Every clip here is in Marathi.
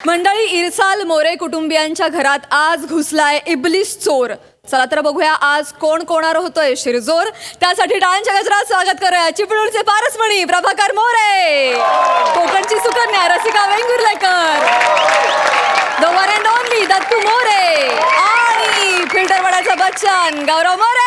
मंडळी, इरसाल मोरे कुटुंबियांच्या घरात आज घुसलाय इब्लिस चोर. चला तर बघूया आज कोण कोणार होतोय शिरजोर. त्यासाठी टाळ्यांच्या गजरात स्वागत करूया चिपळूणचे पारसमणी प्रभाकर मोरे, कोकणची Sukanya Rasika Vengurlekar, the one and only Dattu More आणि फिल्टरवाड्याचा बच्चन गौरव मोरे.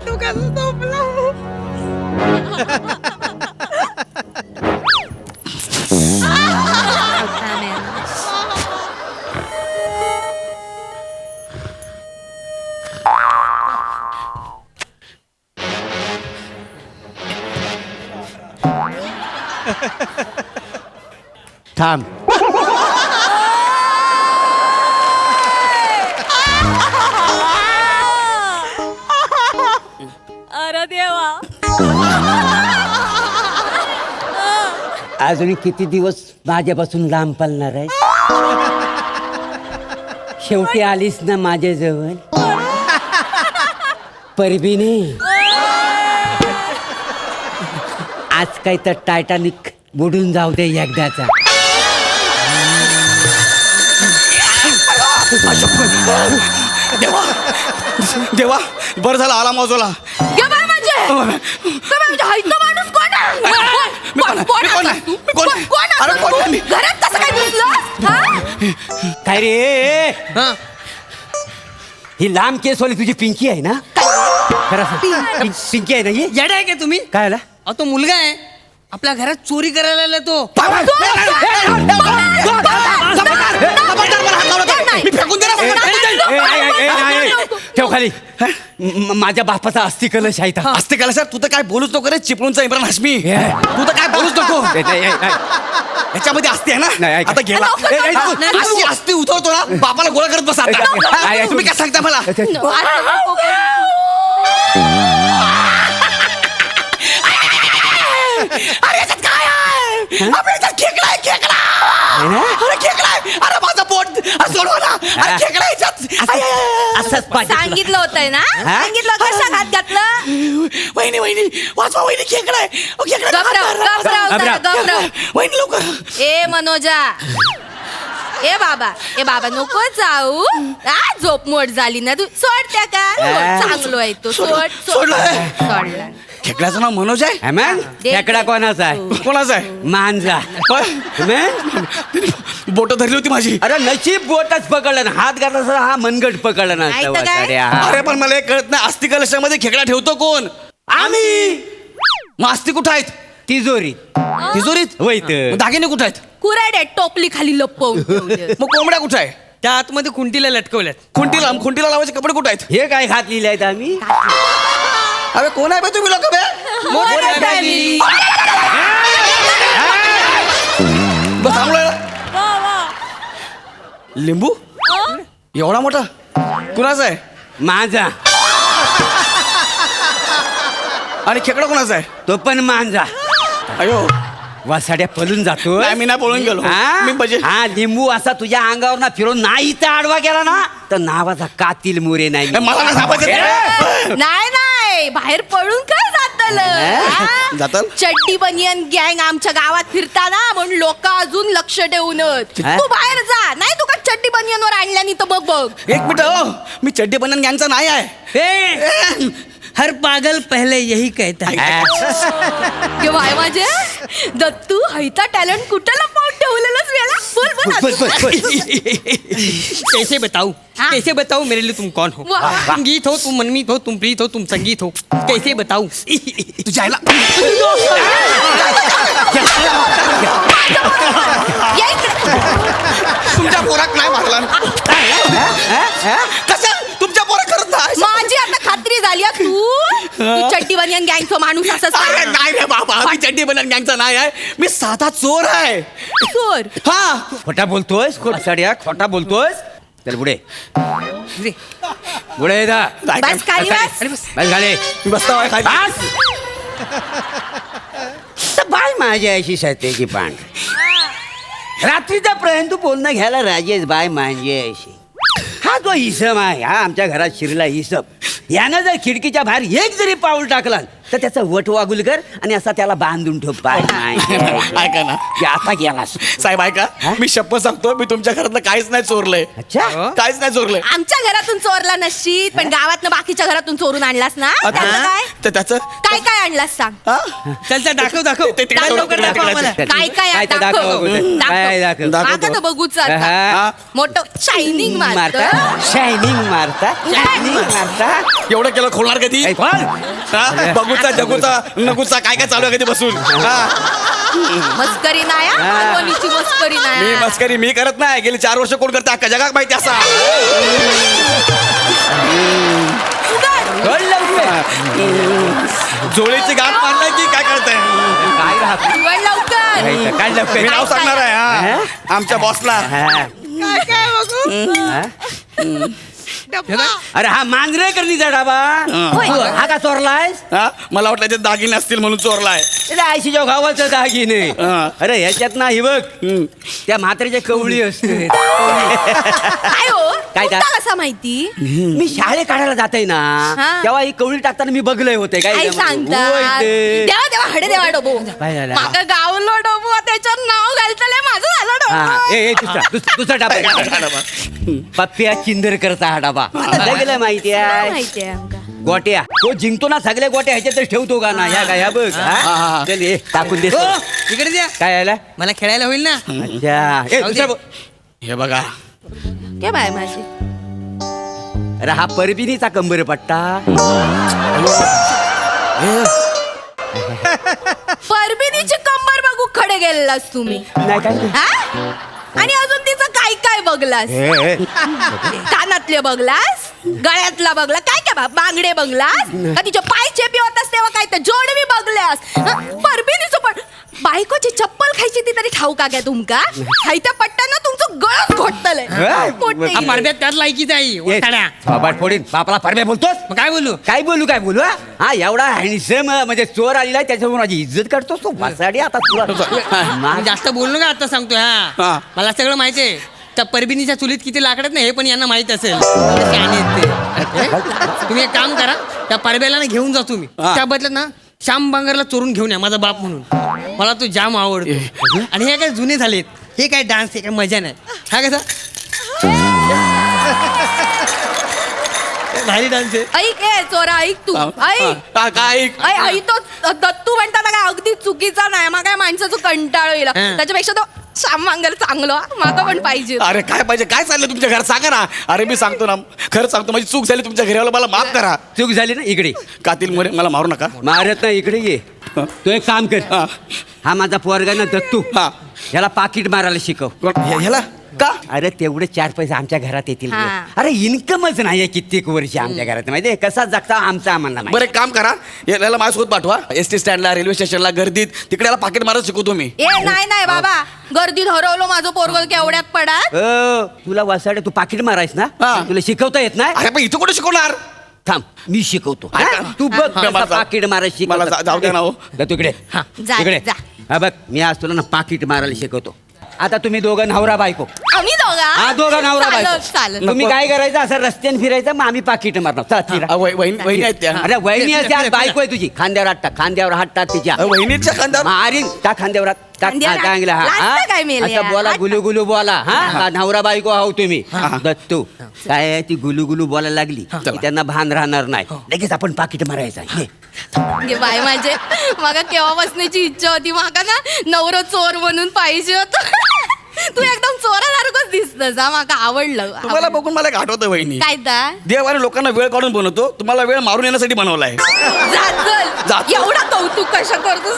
तू कसं झोपला? थांब. अरे देवा, अजून किती दिवस माझ्यापासून लांब पळणार आहे? शेवटी आलीस ना माझ्याजवळ. परबिनी, आज काही तर टायटॅनिक बुडून जाऊ दे एकदाचा. देवा देवा, बरं झालं आला मौजोला. काय रे? ही लांब केसवाली तुझी पिंकी आहे ना? खरं सांग. पिंकी आहे ना ही? येडा आहे का तुम्ही? काय आला? अहो, तो मुलगा आहे आपल्या घरात चोरी करायला आलाय तो. ठेव खाली. माझ्या बापाचा अस्थि कलश आहे. असते का सर? तू तर काय बोलूच नको रे, चिपळूणचा इम्रान हाशमी. तू तर काय बोलूच नको. ह्याच्यामध्ये असते आहे नाही, ना? ऐका. आता गेला. अशी असते उतरतो ना, बापाला गोळा करत बसा आता. तुम्ही काय सांगता मला? अरे याच्यात काय आहे? आपल्या याच्यात खेकडा आहे, खेकडा. अरे खेकडा आहे. अरे माझं पोट सोडवा ना. अरे खेकडा आहे याच्यात. असंच पाहिजे तुला. सांगितलं होतंय ना? हा? सांगितलं होतं कशात घातलं? वहिनी वहिनी वाचवा, वहिनी खेकडा आहे. अहो, खेकडा गौरव. वहिनी लवकर. ए मनोजा, ए बाबा नको जाऊ. झोप मोड झाली ना तू. सोड त्या का चांगलो आहे तो. सोडलं. सोडला. खेकड्याचं नाव मनोज आहे. मग खेकडा कोणाचा आहे? कोणाचं आहे? मांजा. बोट धरली होती माझी. अरे नशीब बोटच पकडलं ना. हात घातला असता हा मनगट पकडला नाही तर काय? नसता. अरे पण मला एक कळत नाही, अस्ति कलशामध्ये खेकडा ठेवतो कोण? आम्ही. मग अस्ति कुठं आहेत? तिजोरी. तिजोरीत. वैत. मग दागिने कुठं आहेत? कुऱ्हाड टोपली खाली लपवून ठेवले. मग कोंबड्या कुठं आहे? त्या आतमध्ये खुंटीला लटकवल्यात. खुंटीला लावायचे कपडे कुठं आहेत? हे काय घातलेले आहेत आम्ही? अरे कोण आहे बे तुम्ही लोक बे? मोठ्या family. बस थांबलोय. लिंबू एवढा मोठा कुणाचा आहे? मांजा. आणि खेकडा कुणाचा आहे? तो पण मांजा. अयो, वासाड्या पळून जातो. नाही, मी नाही पळून गेलो. मी बजे. हा लिंबू असा तुझ्या अंगावर ना फिरून नाही तर आडवा गेला ना तर नावाचा कातील मोरे नाही. मला नाही सापायचं. नाही बाहेर पळून काय जाताल? चड्डी बनियन गँग आमच्या गावात फिरताना म्हणून लोक अजून लक्ष ठेवूनच. तू बाहेर जा, नाही तू का चड्डी बनियनवर आणल्यानी तर बघ. एक मिनिट, मी चड्डी बनन गँगचा नाही आहे. हर पागल पहले यही कहता है. भाई माझे दत्तू हैता टॅलेंट कुठं लपवून ठेवलेलंच वेळा. कैसे बताऊं? हाँ? कैसे बताऊं मेरे लिए तुम कौन हो? वाह. तुम गीत हो, तुम मनमीत हो, तुम प्रीत हो, तुम संगीत हो. कैसे बताऊं? तुझ्या आईला तुमच्या पोरात नाही मारला. कसं तुमच्या पोरा करत नाही? माझी आता खात खात्री झाली हा तू चड्डी बनियन गँगचा माणूस अरे असं नाही रे बाबा मी चड्डी बनन गँगचा नाही आहे मी साधा चोर आहे चोर हा खोटा बोलतोयस साड्या खोटा बोलतोयस चल पुढे पुढे ये जा. बस खाली बस. बस गाडी मी बसता आहे खाली. तर बाय माझ्या अशी सत्याची पांढ रात्रीचा पर्यंत तू बोलणं घ्यायला राजेश बाय माझी अशी हा जो इसम आहे हा आमच्या घरात शिरला इसम यानं जर खिडकीच्या बाहेर एक जरी पाऊल टाकला तर त्याचा वट वागुलकर आणि असा त्याला बांधून ठेव बाय ऐका ना आता गेलास साहेब ऐका मी शपथ सांगतो मी तुमच्या घरातलं काहीच नाही चोरलंय अच्छा काहीच नाही चोरलंय आमच्या घरातून चोरला नसशील पण गावातनं बाकीच्या घरातून चोरून आणलास ना त्याचं काय तर त्याचं काय काय आणलास सांग हा? चल चल दाखव दाखव ते तिकडे दाखव, लवकर दाखव आम्हाला. काय काय आहे? ते दाखव काय दाखव आता तर बघूच आता. हा. मोठं शायनिंग मारता मारत शायनिंग मारता शायनिंग मारता एवढं केलं खोलणार कधी ऐ, कोण? हा? बघूचा जगूचा नगूचा काय काय चालू आहे कधी बसून हा? मस्करी नाही हा, मालवणीची मस्करी मी नाही मस्करी मी करत नाही गेली 4 वर्ष कोण करते अख्खा जगात माहिती असा कोण लवकर? जोळीची गाठ मारलाय की काय करताय काय राहत उघड लवकर काय लवकर? मी नाव सांगणार आहे हा. आमच्या बॉसला काय काय बघू अरे हा मांजरेकरणीचा डाबा होय. तू हा का चोरलायस हा मला वाटलं ते दागिने असतील म्हणून चोरलाय आयशीच्या गावाचं दागिने हा. अरे ह्याच्यात ना ही बघ त्या म्हातारीच्या कवळी असते काय हो काय तुमचा कसा माहिती मी शाळे काढायला जाते ना हा. तेव्हा ही कवळी टाकताना मी बघलंय होते काय काय होय सांगता ते. देवा देवा हडे देवा डोबो काय झालं? माका गावलो डोबो त्याच्यावर नाव घालतले माझं झालं हा, डोबो ए, ए, दुसरा डाबा पप्प्या चिंदरकरचा हा डाबा गेलं माहिती आहे माहितीये आमका. गोट्या तो जिंकतो ना सगळ्या गोट्या ह्याच्यातच ठेवतो का ना ह्या काय ह्या बघ हा? हा. चल ये टाकून दे हो इकडे द्या काय आला मला खेळायला होईल ना अच्छा ए, दुसरा बघ. हे बघा काय बाय माझी अरे हा परबिनीचा कंबर पट्टा परबिनीची कंबर बघू खडे गेलेलास तुम्ही नाही काय हा? आणि अजून तिचं काय काय बघलास कानातले बघलास गळ्यातला बघला काय काय बांगडे बघलास का तिचे पाय चेपी होतास तेव्हा काय तर जोडवी बघल्यास परबिनीचं पण बायकोची चप्पल खायची ती तरी खाऊ का काय तुमका खायच्या पट्ट्यानं तुमचं गळच घोटतलंय हा परब्यात त्यात लायकीच आहे वटाड्या. बाबाट फोडीन बापाला परब्या बोलतोस मग काय बोलू काय बोलू हा? हा एवढा हॅन्डसम म्हणजे चोर आलेला आहे त्याच्यावर माझी इज्जत करतोस तू बसाडी आता मी जास्त बोललो का आता सांगतोय हा. हा मला सगळं माहितीये त्या परबिनीच्या चुलीत किती लाकडत नाही हे पण यांना माहित असेल एवढे शहाणे आहेत ते. तुम्ही एक काम करा त्या परब्याला ना घेऊन जा तुम्ही हा. त्या बदल्यात ना श्याम बांगरला चोरून घेऊन या माझा बाप म्हणून मला तो जाम आवडतो आणि हे काय जुने झालेत हे काय डान्स हे काय मजा नाही हा कसा भारी डान्स आहे ऐक ए चोरा ऐक तू ऐक काय आई तो दत्तू म्हणताना काय अगदी चुकीचा नाही मग काय माणसाचं कंटाळ येईल हा. त्याच्यापेक्षा तो श्यामांगर चांगलं माका पण पाहिजे अरे काय पाहिजे काय चाललंय तुमच्या घरात सांगा ना अरे मी सांगतो ना खरं सांगतो माझी चूक झाली तुमच्या घराला मला माफ करा चूक झाली ना इकडे कातील मोरे मला मारू नका मारत ना इकडे ये तू एक काम कर हा. हा माझा पोरगा ना दत्तू हा. ह्याला पाकिट मारायला शिकव ह्याला का अरे तेवढे 4 पैसे आमच्या घरात येतील रे. हा. अरे इन्कमच नाही कित्येक वर्ष आमच्या घरात माहितीये कसा जगता आमचा आम्हाला माहिती. बरं एक काम करा याला माझ्यासोबत पाठवा एसटी स्टँडला रेल्वे स्टेशनला गर्दीत तिकडे याला पाकिट मारत शिकवतो मी ए नाही नाही बाबा गर्दीत हरवलं माझं पोरग केवढ्यात पडा तुला वसाडे तू पाकिट मारायस ना हा. तुला शिकवता येत नाही अरे पण इथं कुठे शिकवणार थांब मी शिकवतो हा? ऐका. तू बघ हा. कसा मला जा- पाकिट मारायला मला जाऊ द्या ना हो. तू इकडे जा, इकडे जा. हा बघ मी आज तुला ना पाकिट मारायला शिकवतो आता तुम्ही दोघं नवरा बायको आम्ही हा दोघं नवरा चालत बायको चालत तुम्ही काय करायचं असं रस्त्याने फिरायचं मग आम्ही पाकिट मारणार चला फिरा. वहिनी आहेत त्या अरे वहिनी असते आज बायको आहे तुझी खांद्यावर हात टाक खांद्यावर हात टाक तिच्या वहिनीच्या खांद्यावर मारीन टाक खांद्यावर हात टाक खांद्यावर हात. चांगला लाजतं काय मेल्या? असं बोला हात गुलू गुलू बोला हा नवरा बायको आहो तुम्ही दत्तू काय आहे, ती गुलू गुलू बोलायला लागली की त्यांना भान राहणार नाही लगेच आपण पाकिट मारायचं ये. बाय माझे माका केव्हा बसण्याची इच्छा होती माका ना नवरं चोर म्हणून पाहिजे होत तू एकदम चोरासारखंच दिसतस हा माका आवडलं तुम्हाला बघून मला एक आठवतं वहिनी काय ता देवाने लोकांना वेळ काढून बनवतो तुम्हाला वेळ मारून येण्यासाठी बनवलाय जा. एवढा कौतुक कशा करतो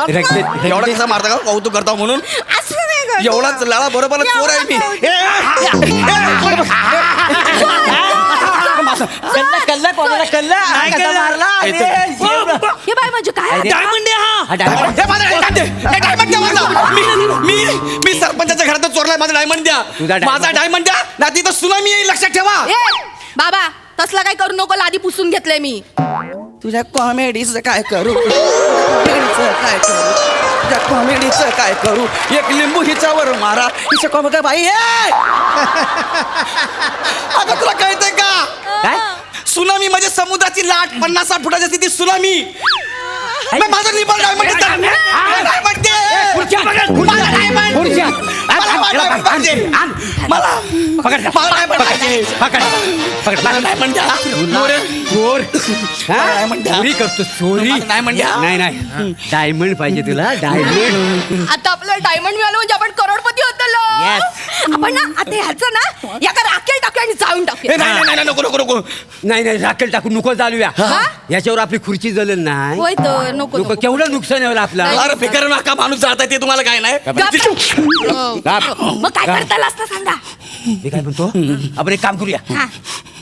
रगडे- एवढा कसा मारता का कौतुक करता म्हणून असं नाही करत. एवढाच लाळा बरोबर चोर आहे मी कल्ला कल्ला मारला कोणाला कळलं नाही कसा कळलं. मारला अरे, हे बाय म्हणजे काय अरे. डायमंड आहे हा, हा डायमंड. हे माझा डायमंड आहे. हे डायमंड द्या माझा. मी सरपंचाच्या घरातच चोरलाय माझा डायमंड द्या तुझा डायमंड. माझा डायमंड द्या ना तिथं सुनामी येईल लक्षात ठेवा ए बाबा तसला काय करू नको आधी पुसून घेतलंय मी तुझ्या कॉमेडीचं काय करू कॉमेडीचं काय करू तुझ्या कॉमेडीचं काय करू एक लिंबू हिच्यावर मारा हिच्या कॉमेडी बाई ए! अगं तुला कळतंय का काय सुनामी म्हणजे समुद्राची लाट 50-60 फुटाची असते ती सुनामी माझं लिंबल डायमंड डायमंड दे खुर्च्या पकड, मला डायमंड खुर्च्या. मला डायमंड पाहिजे मला पकड मला डायमंड पाहिजे पकड पकड मला डायमंड द्या मोरे. चोर मला डायमंड द्या. चोरी करतो चोरी मला डायमंड द्या. नाही नाही डायमंड पाहिजे तुला डायमंड आता आपल्याला डायमंड मिळालं म्हणजे आपण करोडपती होतो Yes. आपण ना आता ह्याचं ना एका राखेल टाकूया आणि जाळून ए, टाकूया नाही नाही नाही नको नको नको नाही नाही राखेल टाकून नको चालूया हा? याच्यावर आपली खुर्ची जलेल नाही होय तर नको नको नको. केवढं नुकसान आहे आपला अरे फिकर नका माणूस जाता ते तुम्हाला काय नाही मग काय करता असता सांगा मी काय म्हणतो आपण एक काम करूया हा.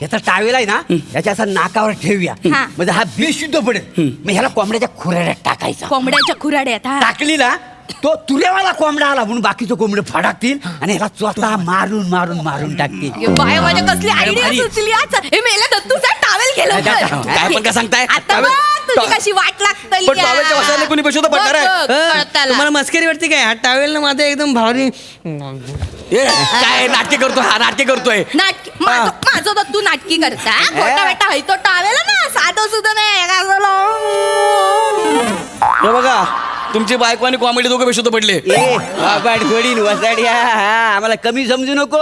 याचा टावेल आहे ना याच्या असा नाकावर ठेवूया हा. म्हणजे हा बेशुद्ध पडेल मग ह्याला कोंबड्याच्या खुराड्यात टाकायचा कोंबड्याच्या खुराड्यात हा टाकली ना तो तुऱ्यावाला कोंबडा आला म्हणून बाकीचे कोंबडे फडाकतील आणि ह्याला स्वतः मारून मारून मारून टाकतील ये बाय माझ्या कसली आयडिया भारी. सुचली आज हे मेल्या दत्तूचा टावेल केलं काय पण का सांगताय? आता बघ तुझी कशी वाट लागतली पण टावेलच्या वासाने कोणी बेशुद्ध पडणार आहे? तुम्हाला मस्करी वाटते काय हा टावेल ना माझं एकदम भारी ए, काय नाट्य करतोय हा नाट्य करतोय नाटकी माझं दत्तू नाटकी करता खोटा बेटा हय तो टावेल ना साधं सुद्धा नाही काय झालं? हे बघा तुमची बायको आणि कॉमेडी दोघं बेशुद्ध पडले थोडी वसाड्या आम्हाला कमी समजू नको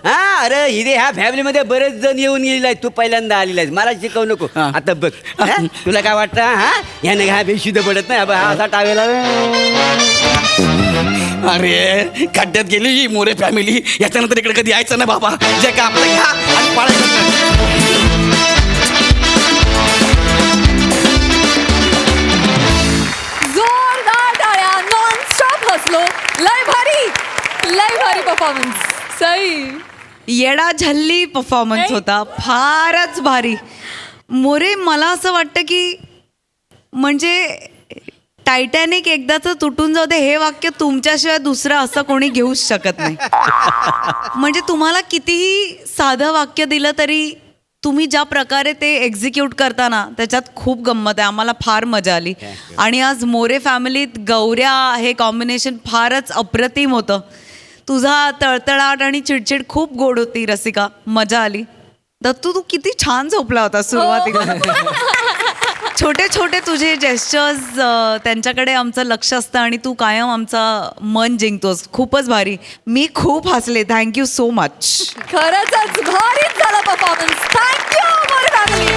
हा अरे हिरे ह्या फॅमिलीमध्ये बरेच जण येऊन गेलेला आहे तू पहिल्यांदा आलेला आहेस मला शिकवू नको हा. आता बघ हा? तुला काय वाटतं हा याने हा बेशुद्ध पडत नाही हा असा टावेला अरे खड्ड्यात गेली ही मोरे फॅमिली याच्यानंतर इकडे कधी यायचं नाही बाबा जे का आपलं घ्या आणि पाळायचं जोरदार टाळ्या नॉन स्टॉप हसलो लय भारी परफॉर्मन्स सई येडा झल्ली परफॉर्मन्स होता फारच भारी मोरे मला असं वाटतं की म्हणजे टायटॅनिक एकदाच तुटून जाऊ दे हे वाक्य तुमच्याशिवाय दुसरं असं कोणी घेऊच शकत नाही म्हणजे तुम्हाला कितीही साधं वाक्य दिलं तरी तुम्ही ज्या प्रकारे ते एक्झिक्यूट करताना त्याच्यात खूप गंमत आहे आम्हाला फार मजा आली आणि आज मोरे फॅमिलीत गौऱ्या हे कॉम्बिनेशन फारच अप्रतिम होतं तुझा तळतळाट आणि चिडचिड खूप गोड होती रसिका मजा आली दत्तू तू किती छान झोपला होता सुरुवातीला छोटे छोटे तुझे जेस्चर्स त्यांच्याकडे आमचं लक्ष असतं आणि तू कायम आमचं मन जिंकतोस खूपच भारी मी खूप हसले थँक्यू सो मच खरंच भारीच झाला परफॉर्मन्स थँक्यू फॅमिली